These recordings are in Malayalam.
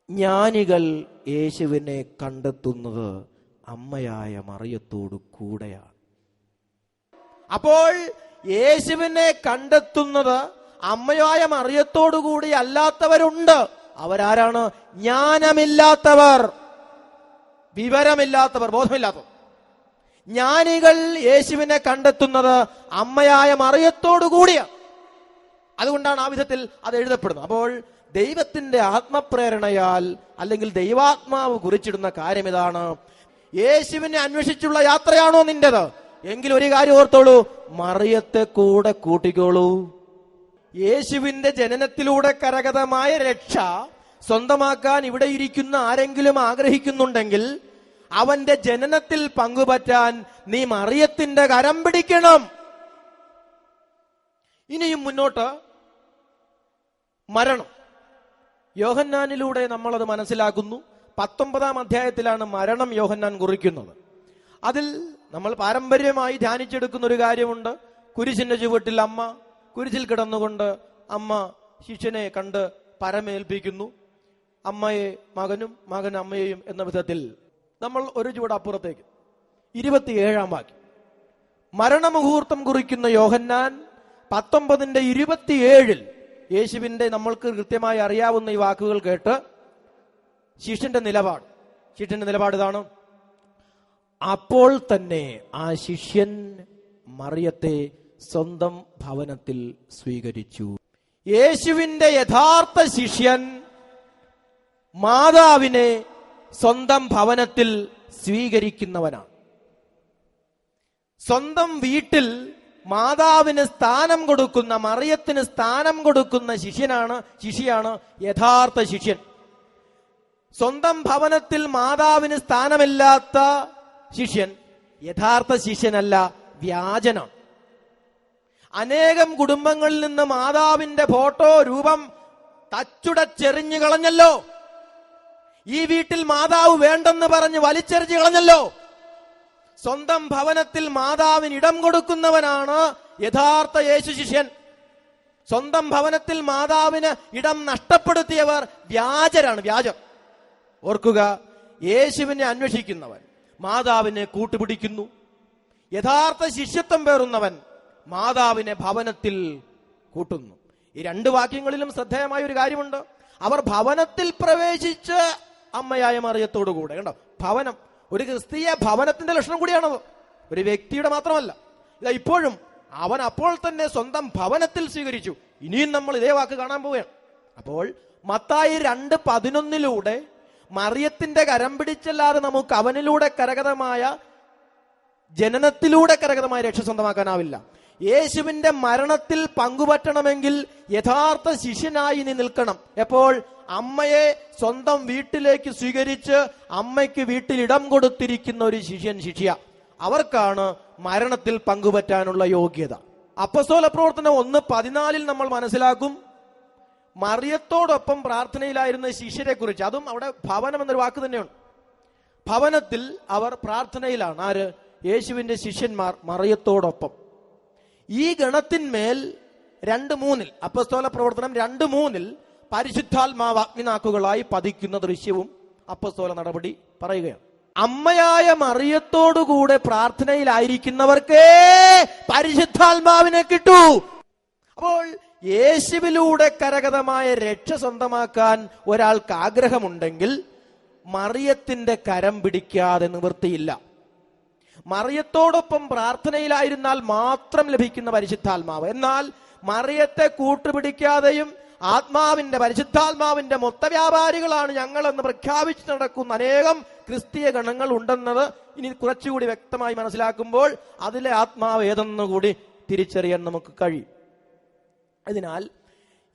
ജ്ഞാനികൾ യേശുവിനെ കണ്ടെത്തുന്നത് അമ്മയായ മറിയത്തോടു കൂടെയാണ്. അപ്പോൾ യേശുവിനെ കണ്ടെത്തുന്നത് അമ്മയായ മറിയത്തോടു കൂടി അല്ലാത്തവരുണ്ട്. അവരാരാണ്? ജ്ഞാനമില്ലാത്തവർ, വിവരമില്ലാത്തവർ, ബോധമില്ലാത്തവർ. ജ്ഞാനികൾ യേശുവിനെ കണ്ടെത്തുന്നത് അമ്മയായ മറിയത്തോടു കൂടിയാണ്. അതുകൊണ്ടാണ് ആ വിധത്തിൽ അത് എഴുതപ്പെടുന്നത്. അപ്പോൾ ദൈവത്തിന്റെ ആത്മപ്രേരണയാൽ അല്ലെങ്കിൽ ദൈവാത്മാവ് കുറിച്ചിടുന്ന കാര്യം ഇതാണ്: യേശുവിനെ അന്വേഷിച്ചുള്ള യാത്രയാണോ നിന്റേത്? എങ്കിൽ ഒരു കാര്യം ഓർത്തോളൂ, മറിയത്തെ കൂടെ കൂട്ടിക്കോളൂ. യേശുവിന്റെ ജനനത്തിലൂടെ കരഗതമായ രക്ഷ സ്വന്തമാക്കാൻ ഇവിടെ ഇരിക്കുന്ന ആരെങ്കിലും ആഗ്രഹിക്കുന്നുണ്ടെങ്കിൽ അവന്റെ ജനനത്തിൽ പങ്കുപറ്റാൻ നീ മറിയത്തിന്റെ കരം പിടിക്കണം. ഇനിയും മുന്നോട്ട് മരണം. യോഹന്നാനിലൂടെ നമ്മളത് മനസ്സിലാക്കുന്നു. 19-ാം അധ്യായത്തിലാണ് മരണം യോഹന്നാൻ കുറിക്കുന്നത്. അതിൽ നമ്മൾ പാരമ്പര്യമായി ധ്യാനിച്ചെടുക്കുന്ന ഒരു കാര്യമുണ്ട്. കുരിശിന്റെ ചുവട്ടിൽ അമ്മ, കുരിശിൽ കിടന്നുകൊണ്ട് അമ്മ ശിഷ്യനെ കണ്ട് പരമേൽപ്പിക്കുന്നു, അമ്മയെ മകനും മകൻ അമ്മയെയും എന്ന വിധത്തിൽ. നമ്മൾ ഒരു ചുവട് അപ്പുറത്തേക്ക് 27-ാം വാക്യം മരണമുഹൂർത്തം കുറിക്കുന്ന യോഹന്നാൻ 19:27 യേശുവിന്റെ നമ്മൾക്ക് കൃത്യമായി അറിയാവുന്ന ഈ വാക്കുകൾ കേട്ട് ശിഷ്യന്റെ നിലപാട് ഇതാണ്: അപ്പോൾ തന്നെ ആ ശിഷ്യൻ മറിയത്തെ സ്വന്തം ഭവനത്തിൽ സ്വീകരിച്ചു. യേശുവിന്റെ യഥാർത്ഥ ശിഷ്യൻ മാതാവിനെ സ്വന്തം ഭവനത്തിൽ സ്വീകരിക്കുന്നവനാണ്. സ്വന്തം വീട്ടിൽ മാതാവിന് സ്ഥാനം കൊടുക്കുന്ന, മറിയത്തിന് സ്ഥാനം കൊടുക്കുന്ന ശിഷ്യയാണ് യഥാർത്ഥ ശിഷ്യൻ. സ്വന്തം ഭവനത്തിൽ മാതാവിന് സ്ഥാനമില്ലാത്ത ശിഷ്യൻ യഥാർത്ഥ ശിഷ്യനല്ല, വ്യാജനാണ്. അനേകം കുടുംബങ്ങളിൽ നിന്ന് മാതാവിന്റെ ഫോട്ടോ രൂപം തച്ചുടച്ചെറിഞ്ഞു കളഞ്ഞല്ലോ. ഈ വീട്ടിൽ മാതാവ് വേണ്ടെന്ന് പറഞ്ഞ് വലിച്ചെറിഞ്ഞു കളഞ്ഞല്ലോ. സ്വന്തം ഭവനത്തിൽ മാതാവിന് ഇടം കൊടുക്കുന്നവനാണ് യഥാർത്ഥ യേശു ശിഷ്യൻ. സ്വന്തം ഭവനത്തിൽ മാതാവിന് ഇടം നഷ്ടപ്പെടുത്തിയവർ വ്യാജരാണ്, വ്യാജം. ഓർക്കുക, യേശുവിനെ അന്വേഷിക്കുന്നവൻ മാതാവിനെ കൂട്ടുപിടിക്കുന്നു. യഥാർത്ഥ ശിഷ്യത്വം പേറുന്നവൻ മാതാവിനെ ഭവനത്തിൽ കൂട്ടുന്നു. ഈ രണ്ട് വാക്യങ്ങളിലും ശ്രദ്ധേയമായ ഒരു കാര്യമുണ്ട്. അവർ ഭവനത്തിൽ പ്രവേശിച്ച് അമ്മയായ മറിയത്തോടുകൂടെ. കണ്ടോ, ഭവനം ഒരു ക്രിസ്തീയ ഭവനത്തിന്റെ ലക്ഷണം കൂടിയാണത്, ഒരു വ്യക്തിയുടെ മാത്രമല്ല. ഇതാ ഇപ്പോഴും അവൻ അപ്പോൾ തന്നെ സ്വന്തം ഭവനത്തിൽ സ്വീകരിച്ചു. ഇനിയും നമ്മൾ ഇതേ വാക്ക് കാണാൻ പോവുകയാണ്. അപ്പോൾ മത്തായി 2:11 മറിയത്തിന്റെ കരം പിടിച്ചല്ലാതെ നമുക്ക് അവനിലൂടെ കരഗതമായ ജനനത്തിലൂടെ കരഗതമായ രക്ഷ സ്വന്തമാക്കാനാവില്ല. യേശുവിന്റെ മരണത്തിൽ പങ്കുപറ്റണമെങ്കിൽ യഥാർത്ഥ ശിഷ്യനായി നീ നിൽക്കണം. എപ്പോൾ? അമ്മയെ സ്വന്തം വീട്ടിലേക്ക് സ്വീകരിച്ച് അമ്മയ്ക്ക് വീട്ടിൽ ഇടം കൊടുത്തിരിക്കുന്ന ഒരു ശിഷ്യ, അവർക്കാണ് മരണത്തിൽ പങ്കുപറ്റാനുള്ള യോഗ്യത. അപ്പസ്തോല പ്രവർത്തനം 1:14 നമ്മൾ മനസ്സിലാക്കും, മറിയത്തോടൊപ്പം പ്രാർത്ഥനയിലായിരുന്ന ശിഷ്യരെ കുറിച്ച്. അതും അവിടെ ഭവനം എന്നൊരു വാക്ക് തന്നെയുണ്ട്. ഭവനത്തിൽ അവർ പ്രാർത്ഥനയിലാണ്. ആര്? യേശുവിന്റെ ശിഷ്യന്മാർ മറിയത്തോടൊപ്പം. ഈ ഗണത്തിന്മേൽ 2:3 അപ്പസ്തോല പ്രവർത്തനം 2:3 പരിശുദ്ധാത്മാവ് അഗ്നിനാക്കുകളായി പതിക്കുന്ന ദൃശ്യവും അപ്പസ്തോല നടപടി പറയുകയാണ്. അമ്മയായ മറിയത്തോടുകൂടെ പ്രാർത്ഥനയിലായിരിക്കുന്നവർക്കേ പരിശുദ്ധാത്മാവിനെ കിട്ടൂ. അപ്പോൾ യേശുവിലൂടെ കരഗതമായ രക്ഷ സ്വന്തമാക്കാൻ ഒരാൾക്ക് ആഗ്രഹമുണ്ടെങ്കിൽ മറിയത്തിന്റെ കരം പിടിക്കാതെ നിവൃത്തിയില്ല. മറിയത്തോടൊപ്പം പ്രാർത്ഥനയിലായിരുന്നാൽ മാത്രം ലഭിക്കുന്ന പരിശുദ്ധാത്മാവ്. എന്നാൽ മറിയത്തെ കൂട്ടുപിടിക്കാതെയും പരിശുദ്ധാത്മാവിന്റെ മൊത്തവ്യാപാരികളാണ് ഞങ്ങളെന്ന് പ്രഖ്യാപിച്ച് നടക്കുന്ന അനേകം ക്രിസ്തീയ ഗണങ്ങൾ ഉണ്ടെന്നത് ഇനി കുറച്ചുകൂടി വ്യക്തമായി മനസ്സിലാക്കുമ്പോൾ അതിലെ ആത്മാവ് ഏതെന്നുകൂടി തിരിച്ചറിയാൻ നമുക്ക് കഴിയും. അതിനാൽ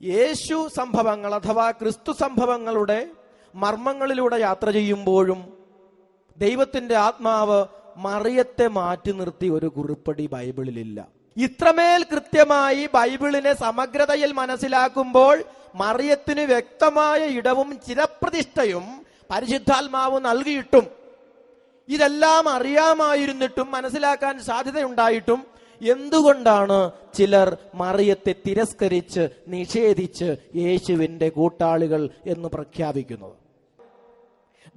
യേശു സംഭവങ്ങൾ അഥവാ ക്രിസ്തു സംഭവങ്ങളുടെ മർമ്മങ്ങളിലൂടെ യാത്ര ചെയ്യുമ്പോഴും ദൈവത്തിന്റെ ആത്മാവ് മറിയത്തെ മാറ്റി നിർത്തി ഒരു കുറിപ്പടി ബൈബിളിലില്ല. ഇത്രമേൽ കൃത്യമായി ബൈബിളിനെ സമഗ്രതയിൽ മനസ്സിലാക്കുമ്പോൾ മറിയത്തിന് വ്യക്തമായ ഇടവും ചിരപ്രതിഷ്ഠയും പരിശുദ്ധാത്മാവ് നൽകിയിട്ടും ഇതെല്ലാം അറിയാമായിരുന്നിട്ടും മനസ്സിലാക്കാൻ സാധ്യതയുണ്ടായിട്ടും എന്തുകൊണ്ടാണ് ചിലർ മറിയത്തെ തിരസ്കരിച്ച് നിഷേധിച്ച് യേശുവിന്റെ കൂട്ടാളികൾ എന്ന് പ്രഖ്യാപിക്കുന്നത്?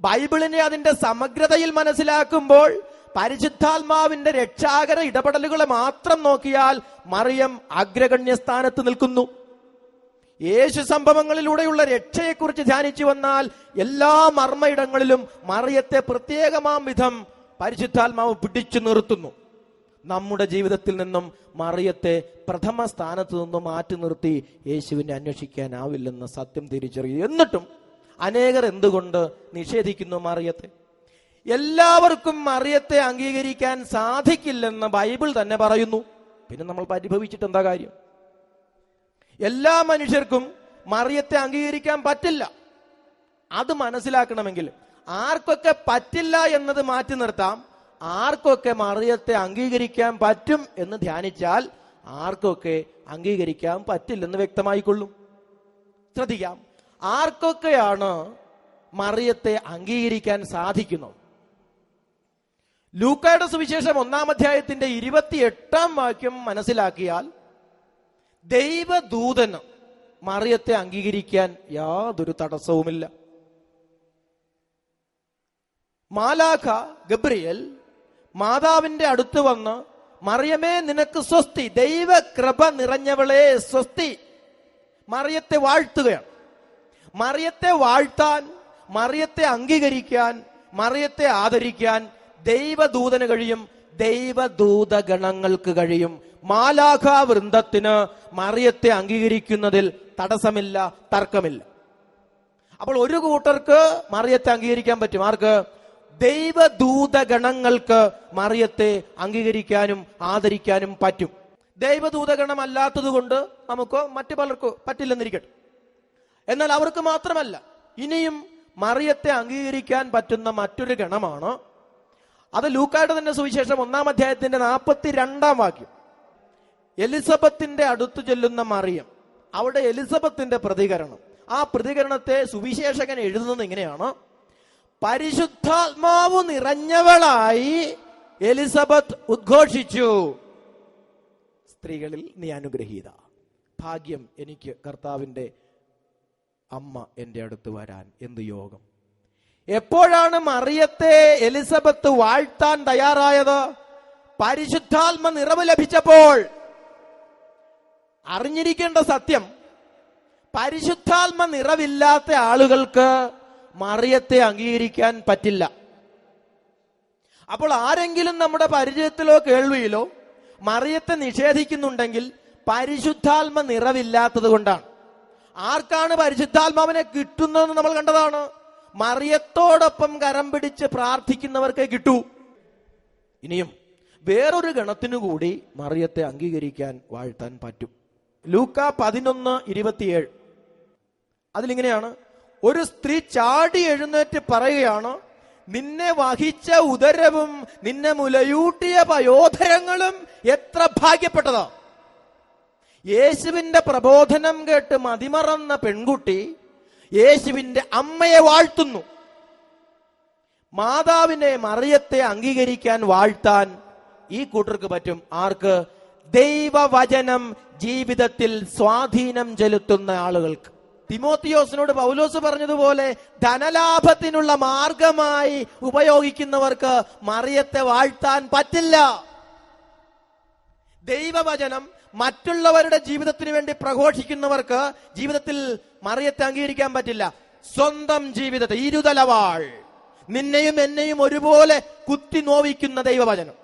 ബൈബിളിനെ അതിന്റെ സമഗ്രതയിൽ മനസ്സിലാക്കുമ്പോൾ പരിശുദ്ധാത്മാവിന്റെ രക്ഷാകര ഇടപെടലുകളെ മാത്രം നോക്കിയാൽ മറിയം അഗ്രഗണ്യ സ്ഥാനത്ത് നിൽക്കുന്നു. യേശു സംഭവങ്ങളിലൂടെയുള്ള രക്ഷയെക്കുറിച്ച് ധ്യാനിച്ചു വന്നാൽ എല്ലാ മർമ്മയിടങ്ങളിലും മറിയത്തെ പ്രത്യേകമാം വിധം പരിശുദ്ധാത്മാവ് പിടിച്ചു നിർത്തുന്നു. നമ്മുടെ ജീവിതത്തിൽ നിന്നും മറിയത്തെ പ്രഥമ സ്ഥാനത്ത് നിന്നും മാറ്റി നിർത്തി യേശുവിനെ അന്വേഷിക്കാനാവില്ലെന്ന സത്യം തിരിച്ചറിയുന്നു. എന്നിട്ടും അനേകർ എന്തുകൊണ്ട് നിഷേധിക്കുന്നു മറിയത്തെ? എല്ലാവർക്കും മറിയത്തെ അംഗീകരിക്കാൻ സാധിക്കില്ലെന്ന് ബൈബിൾ തന്നെ പറയുന്നു. പിന്നെ നമ്മൾ പരിഭവിച്ചിട്ട് എന്താ കാര്യം? എല്ലാ മനുഷ്യർക്കും മറിയത്തെ അംഗീകരിക്കാൻ പറ്റില്ല. അത് മനസ്സിലാക്കണമെങ്കിൽ ആർക്കൊക്കെ പറ്റില്ല എന്നത് മാറ്റി നിർത്താം, ആർക്കൊക്കെ മറിയത്തെ അംഗീകരിക്കാൻ പറ്റും എന്ന് ധ്യാനിച്ചാൽ ആർക്കൊക്കെ അംഗീകരിക്കാൻ പറ്റില്ലെന്ന് വ്യക്തമായിക്കൊള്ളും. ശ്രദ്ധിക്കാം, ആർക്കൊക്കെയാണ് മറിയത്തെ അംഗീകരിക്കാൻ സാധിക്കുന്നത്? ലൂക്കായുടെ സുവിശേഷം 1-ാം അധ്യായത്തിന്റെ 28-ാം വാക്യം മനസ്സിലാക്കിയാൽ ദൈവദൂതന് മറിയത്തെ അംഗീകരിക്കാൻ യാതൊരു തടസ്സവുമില്ല. മാലാഖ ഗബ്രിയേൽ മാതാവിന്റെ അടുത്ത് വന്ന്, മറിയമേ നിനക്ക് സ്വസ്തി, ദൈവകൃപ നിറഞ്ഞവളെ സ്വസ്തി, മറിയത്തെ വാഴ്ത്തുകയാണ്. മറിയത്തെ വാഴ്ത്താൻ, മറിയത്തെ അംഗീകരിക്കാൻ, മറിയത്തെ ആദരിക്കാൻ ദൈവദൂതന് കഴിയും, ദൈവദൂത ഗണങ്ങൾക്ക് കഴിയും. മാലാഖാ വൃന്ദത്തിന് മറിയത്തെ അംഗീകരിക്കുന്നതിൽ തടസ്സമില്ല, തർക്കമില്ല. അപ്പോൾ ഒരു കൂട്ടർക്ക് മറിയത്തെ അംഗീകരിക്കാൻ പറ്റും. ആർക്ക്? ദൈവദൂത ഗണങ്ങൾക്ക് മറിയത്തെ അംഗീകരിക്കാനും ആദരിക്കാനും പറ്റും. ദൈവദൂതഗണം അല്ലാത്തത് കൊണ്ട് നമുക്ക് മറ്റു പലർക്കും പറ്റില്ലെന്നിരിക്കട്ടെ. എന്നാൽ അവർക്ക് മാത്രമല്ല, ഇനിയും മറിയത്തെ അംഗീകരിക്കാൻ പറ്റുന്ന മറ്റൊരു ഗണമാണ്. അത് ലൂക്കായുടെ തന്നെ സുവിശേഷം 1-ാം അധ്യായത്തിന്റെ 42-ാം വാക്യം. എലിസബത്തിന്റെ അടുത്ത് ചെല്ലുന്ന മറിയം, അവിടെ എലിസബത്തിന്റെ പ്രതികരണം, ആ പ്രതികരണത്തെ സുവിശേഷകൻ എഴുതുന്നത് ഇങ്ങനെയാണ്: പരിശുദ്ധാത്മാവ് നിറഞ്ഞവളായി എലിസബത്ത് ഉദ്ഘോഷിച്ചു, സ്ത്രീകളിൽ നീ അനുഗ്രഹീത, ഭാഗ്യം എനിക്ക് കർത്താവിന്റെ അമ്മ എന്റെ അടുത്ത് വരാൻ, എന്ത് യോഗം. എപ്പോഴാണ് മറിയത്തെ എലിസബത്ത് വാഴ്ത്താൻ തയ്യാറായത്? പരിശുദ്ധാത്മ നിറവ് ലഭിച്ചപ്പോൾ. അറിഞ്ഞിരിക്കേണ്ട സത്യം, പരിശുദ്ധാത്മ നിറവില്ലാത്ത ആളുകൾക്ക് മറിയത്തെ അംഗീകരിക്കാൻ പറ്റില്ല. അപ്പോൾ ആരെങ്കിലും നമ്മുടെ പരിചയത്തിലോ കേൾവിയിലോ മറിയത്തെ നിഷേധിക്കുന്നുണ്ടെങ്കിൽ പരിശുദ്ധാത്മ നിറവില്ലാത്തത് കൊണ്ടാണ്. ആർക്കാണ് പരിശുദ്ധാത്മാവിനെ കിട്ടുന്നതെന്ന് നമ്മൾ കണ്ടതാണ്. മറിയത്തോടൊപ്പം കരം പിടിച്ച് പ്രാർത്ഥിക്കുന്നവർക്കേ കിട്ടൂ. ഇനിയും വേറൊരു ഗണത്തിനു കൂടി മറിയത്തെ അംഗീകരിക്കാൻ വാഴ്ത്താൻ പറ്റും. ലൂക്കാ 11:27 അതിലിങ്ങനെയാണ്: ഒരു സ്ത്രീ ചാടി എഴുന്നേറ്റ് പറയുകയാണ്, നിന്നെ വഹിച്ച ഉദരവും നിന്നെ മുലയൂട്ടിയ പയോധരങ്ങളും എത്ര ഭാഗ്യപ്പെട്ടതാ. യേശുവിന്റെ പ്രബോധനം കേട്ട് മതിമറന്ന പെൺകുട്ടി യേശുവിന്റെ അമ്മയെ വാഴ്ത്തുന്നു. മാതാവിനെ മറിയത്തെ അംഗീകരിക്കാൻ വാഴ്ത്താൻ ഈ കൂട്ടർക്ക് പറ്റും. ആർക്ക്? ദൈവവചനം ജീവിതത്തിൽ സ്വാധീനം ചെലുത്തുന്ന ആളുകൾക്ക്. തിമോത്തിയോസിനോട് പൗലോസ് പറഞ്ഞതുപോലെ ധനലാഭത്തിനുള്ള മാർഗമായി ഉപയോഗിക്കുന്നവർക്ക് മറിയത്തെ വാഴ്ത്താൻ പറ്റില്ല. ദൈവവചനം മറ്റുള്ളവരുടെ ജീവിതത്തിന് വേണ്ടി പ്രഘോഷിക്കുന്നവർക്ക് ജീവിതത്തിൽ മറിയത്തെ അംഗീകരിക്കാൻ പറ്റില്ല. സ്വന്തം ജീവിതത്തെ ഇരുതലവാൾ, നിന്നെയും എന്നെയും ഒരുപോലെ കുത്തി നോവിക്കുന്ന ദൈവവചനം,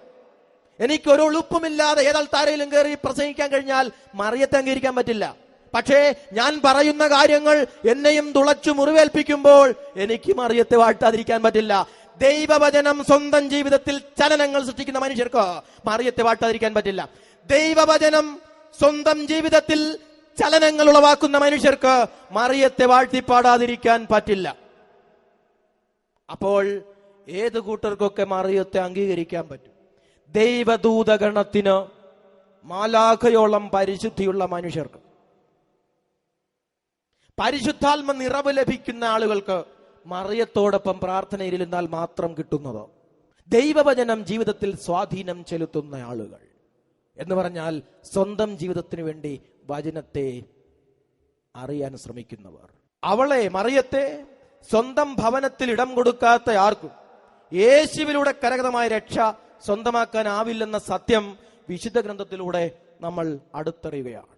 എനിക്കൊരു ഉളുപ്പുമില്ലാതെ ഏതൽത്താരയിലും കയറി പ്രസംഗിക്കാൻ കഴിഞ്ഞാൽ മറിയത്തെ അംഗീകരിക്കാൻ പറ്റില്ല. പക്ഷേ ഞാൻ പറയുന്ന കാര്യങ്ങൾ എന്നെയും തുളച്ചു മുറിവേൽപ്പിക്കുമ്പോൾ എനിക്ക് മറിയത്തെ വാഴ്ത്താതിരിക്കാൻ പറ്റില്ല. ദൈവവചനം സ്വന്തം ജീവിതത്തിൽ ചലനങ്ങൾ സൃഷ്ടിക്കുന്ന മനുഷ്യർക്ക് മറിയത്തെ വാഴ്ത്താതിരിക്കാൻ പറ്റില്ല. ദൈവവചനം സ്വന്തം ജീവിതത്തിൽ ചലനങ്ങൾ ഉളവാക്കുന്ന മനുഷ്യർക്ക് മറിയത്തെ വാഴ്ത്തിപ്പാടാതിരിക്കാൻ പറ്റില്ല. അപ്പോൾ ഏത് കൂട്ടർക്കൊക്കെ മറിയത്തെ അംഗീകരിക്കാൻ പറ്റും? ദൈവദൂതഗണത്തിന്, മാലാഖയോളം പരിശുദ്ധിയുള്ള മനുഷ്യർക്ക്, പരിശുദ്ധാത്മ നിറവ് ലഭിക്കുന്ന ആളുകൾക്ക് മറിയത്തോടൊപ്പം പ്രാർത്ഥനയിലിരുന്നാൽ മാത്രം കിട്ടുന്നത്. ദൈവവചനം ജീവിതത്തിൽ സ്വാധീനം ചെലുത്തുന്ന ആളുകൾ എന്ന് പറഞ്ഞാൽ സ്വന്തം ജീവിതത്തിന് വേണ്ടി വചനത്തെ അറിയാൻ ശ്രമിക്കുന്നവർ. അവളെ, മറിയത്തെ സ്വന്തം ഭവനത്തിൽ ഇടം കൊടുക്കാത്ത ആർക്കും യേശുവിലൂടെ കരഗതമായ രക്ഷ സ്വന്തമാക്കാനാവില്ലെന്ന സത്യം വിശുദ്ധ ഗ്രന്ഥത്തിലൂടെ നമ്മൾ അടുത്തറിയുകയാണ്.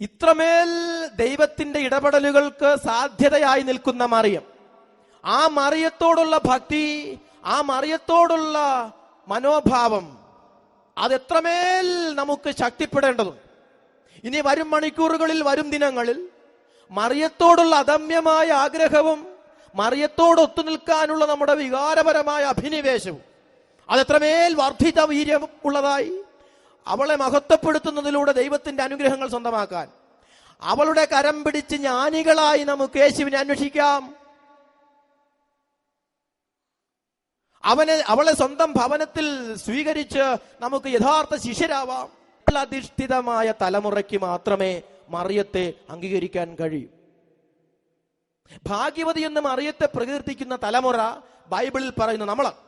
ഇത്രമേൽ ദൈവത്തിന്റെ ഇടപെടലുകൾക്ക് സാധ്യതയായി നിൽക്കുന്ന മറിയം, ആ മറിയത്തോടുള്ള ഭക്തി, ആ മറിയത്തോടുള്ള മനോഭാവം അതെത്രമേൽ നമുക്ക് ശക്തിപ്പെടേണ്ടതുണ്ട്. ഇനി വരും മണിക്കൂറുകളിൽ, വരും ദിനങ്ങളിൽ മറിയത്തോടുള്ള അദമ്യമായ ആഗ്രഹവും മറിയത്തോട് ഒത്തുനിൽക്കാനുള്ള നമ്മുടെ വികാരപരമായ അഭിനിവേശവും അതെത്രമേൽ വർദ്ധിത വീര്യം ഉള്ളതായി, അവളെ മഹത്വപ്പെടുത്തുന്നതിലൂടെ ദൈവത്തിന്റെ അനുഗ്രഹങ്ങൾ സ്വന്തമാക്കാൻ അവളുടെ കരം പിടിച്ച് ജ്ഞാനികളായി നമുക്ക് യേശുവിനെ അന്വേഷിക്കാം. അവളെ സ്വന്തം ഭവനത്തിൽ സ്വീകരിച്ച് നമുക്ക് യഥാർത്ഥ ശിഷ്യരാവാം. അധിഷ്ഠിതമായ തലമുറയ്ക്ക് മാത്രമേ മറിയത്തെ അംഗീകരിക്കാൻ കഴിയൂ. ഭാഗ്യവതി എന്ന് മറിയത്തെ പ്രകീർത്തിക്കുന്ന തലമുറ ബൈബിളിൽ പറയുന്നു നമ്മളാണ്.